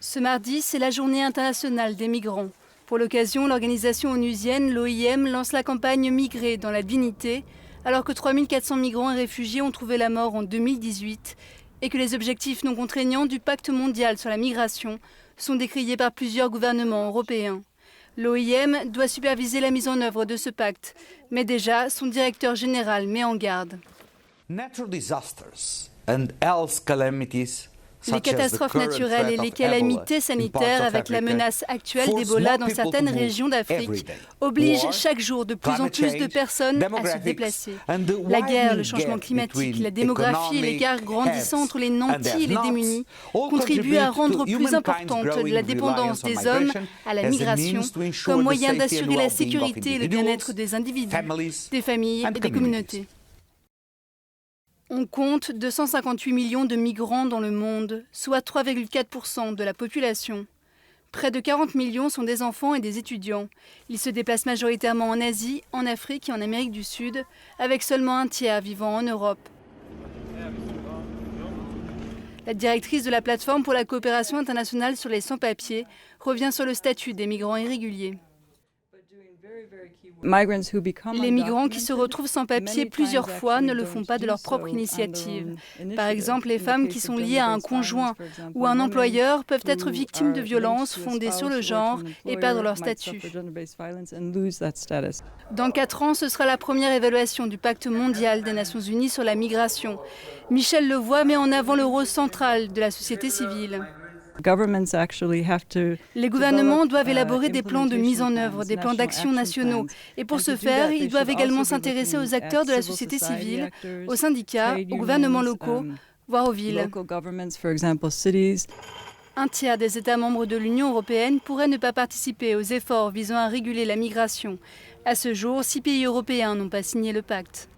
Ce mardi, c'est la journée internationale des migrants. Pour l'occasion, l'organisation onusienne, l'OIM, lance la campagne Migrer dans la dignité, alors que 3400 migrants et réfugiés ont trouvé la mort en 2018 et que les objectifs non contraignants du pacte mondial sur la migration sont décriés par plusieurs gouvernements européens. L'OIM doit superviser la mise en œuvre de ce pacte, mais déjà, son directeur général met en garde. Les catastrophes naturelles et les calamités sanitaires, avec la menace actuelle d'Ebola dans certaines régions d'Afrique, obligent chaque jour de plus en plus de personnes à se déplacer. La guerre, le changement climatique, la démographie et l'écart grandissant entre les nantis et les démunis contribuent à rendre plus importante la dépendance des hommes à la migration comme moyen d'assurer la sécurité et le bien-être des individus, des familles et des communautés. On compte 258 millions de migrants dans le monde, soit 3,4% de la population. Près de 40 millions sont des enfants et des étudiants. Ils se déplacent majoritairement en Asie, en Afrique et en Amérique du Sud, avec seulement un tiers vivant en Europe. La directrice de la plateforme pour la coopération internationale sur les sans-papiers revient sur le statut des migrants irréguliers. Les migrants qui se retrouvent sans papier plusieurs fois ne le font pas de leur propre initiative. Par exemple, les femmes qui sont liées à un conjoint ou un employeur peuvent être victimes de violences fondées sur le genre et perdre leur statut. Dans 4 ans, ce sera la première évaluation du Pacte mondial des Nations unies sur la migration. Michel Levoy met en avant le rôle central de la société civile. Les gouvernements doivent élaborer des plans de mise en œuvre, des plans d'action nationaux. Et pour ce faire, ils doivent également s'intéresser aux acteurs de la société civile, aux syndicats, aux gouvernements locaux, voire aux villes. Un tiers des États membres de l'Union européenne pourraient ne pas participer aux efforts visant à réguler la migration. À ce jour, 6 pays européens n'ont pas signé le pacte.